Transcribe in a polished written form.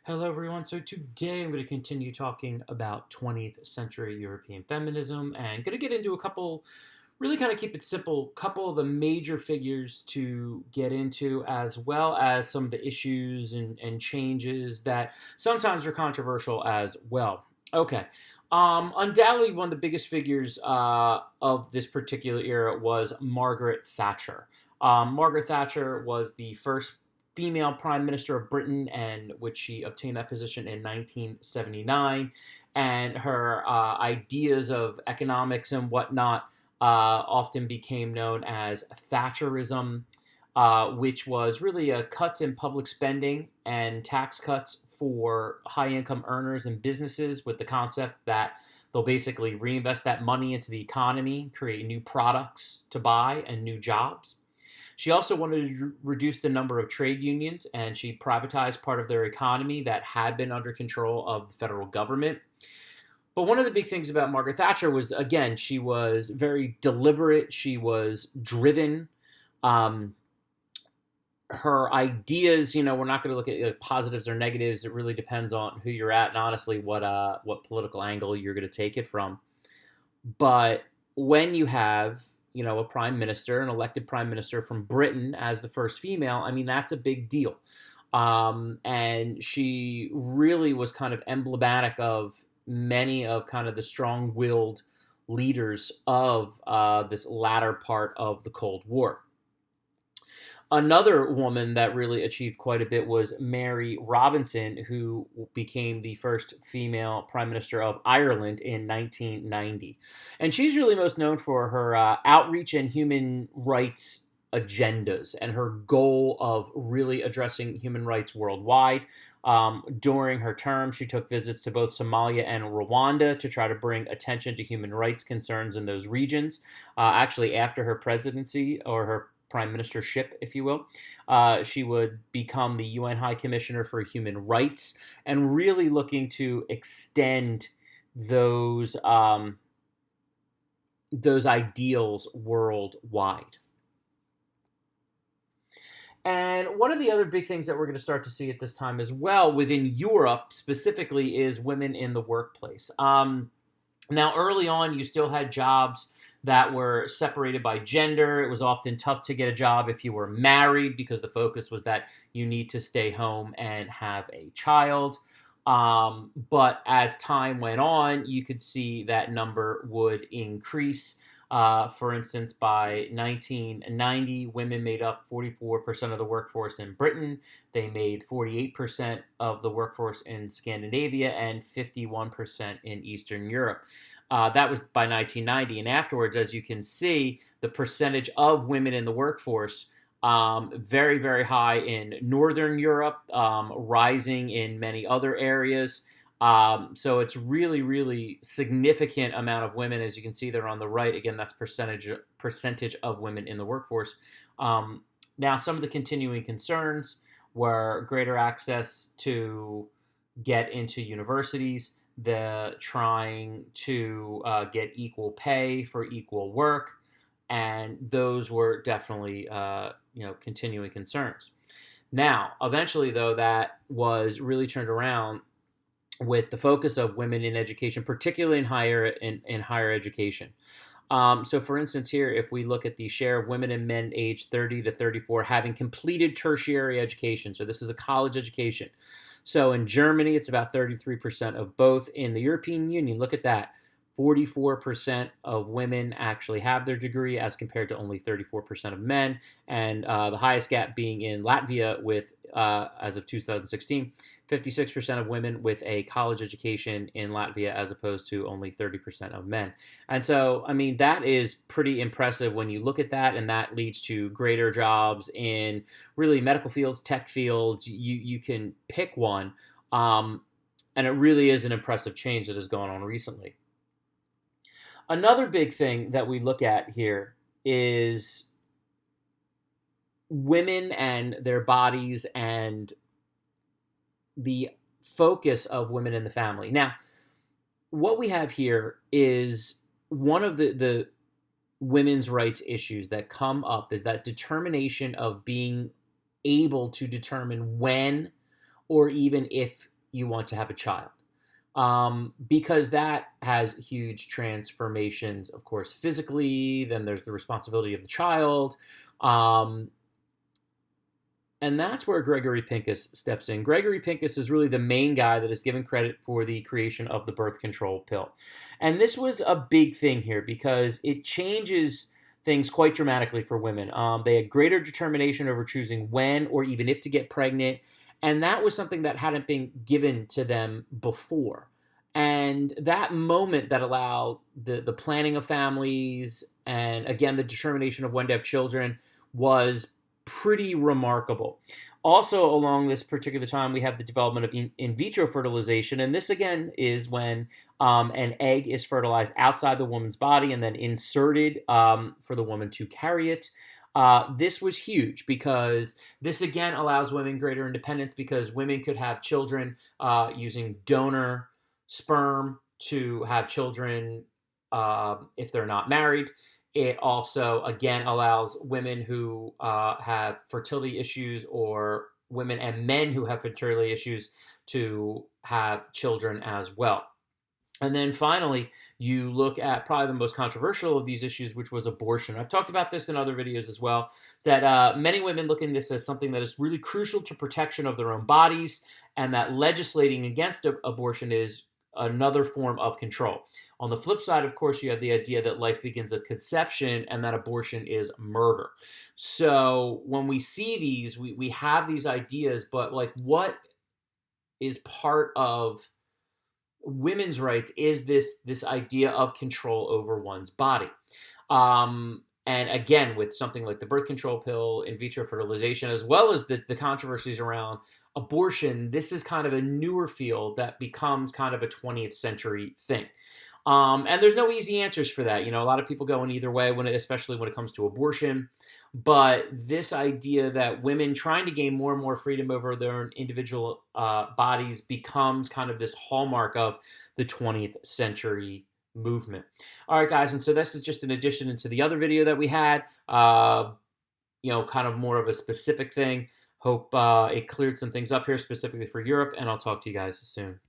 Hello, everyone. So today I'm going to continue talking about 20th century European feminism and going to get into a couple, really kind of keep it simple, couple of the major figures to get into, as well as some of the issues and changes that sometimes are controversial as well. Okay. Undoubtedly, one of the biggest figures of this particular era was Margaret Thatcher. Margaret Thatcher was the first female prime minister of Britain, and which she obtained that position in 1979. And her ideas of economics and whatnot often became known as Thatcherism, which was really cuts in public spending and tax cuts for high income earners and businesses, with the concept that they'll basically reinvest that money into the economy, create new products to buy and new jobs. She also wanted to reduce the number of trade unions, and she privatized part of their economy that had been under control of the federal government. But one of the big things about Margaret Thatcher was, again, she was very deliberate. She was driven. Her ideas, we're not going to look at positives or negatives. It really depends on who you're at and honestly what political angle you're going to take it from. But when you have a prime minister, an elected prime minister from Britain as the first female, I mean, that's a big deal. And she really was kind of emblematic of many of kind of the strong-willed leaders of this latter part of the Cold War. Another woman that really achieved quite a bit was Mary Robinson, who became the first female prime minister of Ireland in 1990. And she's really most known for her outreach and human rights agendas and her goal of really addressing human rights worldwide. During her term, she took visits to both Somalia and Rwanda to try to bring attention to human rights concerns in those regions. Actually, after her presidency, or her prime ministership, if you will, she would become the UN High Commissioner for Human Rights, and really looking to extend those ideals worldwide. And one of the other big things that we're going to start to see at this time as well, within Europe specifically, is women in the workplace. Now, early on, you still had jobs that were separated by gender. It was often tough to get a job if you were married, because the focus was that you need to stay home and have a child. But as time went on, you could see that number would increase. For instance, by 1990, women made up 44% of the workforce in Britain. They made 48% of the workforce in Scandinavia and 51% in Eastern Europe. That was by 1990. And afterwards, as you can see, the percentage of women in the workforce, very, very high in Northern Europe, rising in many other areas. So it's really, really significant amount of women, as you can see there on the right. Again, that's percentage of women in the workforce. Now, some of the continuing concerns were greater access to get into universities, the trying to get equal pay for equal work, and those were definitely continuing concerns. Now, eventually, though, that was really turned around with the focus of women in education, particularly in higher education. So, for instance, here, if we look at the share of women and men aged 30 to 34 having completed tertiary education, so this is a college education. So in Germany, it's about 33% of both. In the European Union, look at that. 44% of women actually have their degree, as compared to only 34% of men. And the highest gap being in Latvia with, as of 2016, 56% of women with a college education in Latvia, as opposed to only 30% of men. And so, I mean, that is pretty impressive when you look at that, and that leads to greater jobs in really medical fields, tech fields. You can pick one. And it really is an impressive change that has gone on recently. Another big thing that we look at here is women and their bodies and the focus of women in the family. Now, what we have here is one of the women's rights issues that come up is that determination of being able to determine when or even if you want to have a child. Because that has huge transformations, of course, physically. Then there's the responsibility of the child. And that's where Gregory Pincus steps in. Gregory Pincus is really the main guy that is given credit for the creation of the birth control pill. And this was a big thing here because it changes things quite dramatically for women. They had greater determination over choosing when or even if to get pregnant. And that was something that hadn't been given to them before. And that moment that allowed the planning of families and, again, the determination of when to have children was pretty remarkable. Also, along this particular time, we have the development of in vitro fertilization. And this, again, is when an egg is fertilized outside the woman's body and then inserted for the woman to carry it. This was huge because this, again, allows women greater independence because women could have children using donor sperm to have children if they're not married. It also, again, allows women who have fertility issues or women and men who have fertility issues to have children as well. And then finally, you look at probably the most controversial of these issues, which was abortion. I've talked about this in other videos as well, that many women look at this as something that is really crucial to protection of their own bodies, and that legislating against abortion is another form of control. On the flip side, of course, you have the idea that life begins at conception and that abortion is murder. So when we see these, we have these ideas, but like what is part of women's rights is this idea of control over one's body. And again, with something like the birth control pill, in vitro fertilization, as well as the controversies around abortion, this is kind of a newer field that becomes kind of a 20th century thing. And there's no easy answers for that. You know, a lot of people go in either way, especially when it comes to abortion. But this idea that women trying to gain more and more freedom over their individual bodies becomes kind of this hallmark of the 20th century movement. All right, guys, and so this is just an addition into the other video that we had, you know, kind of more of a specific thing. Hope it cleared some things up here specifically for Europe, and I'll talk to you guys soon.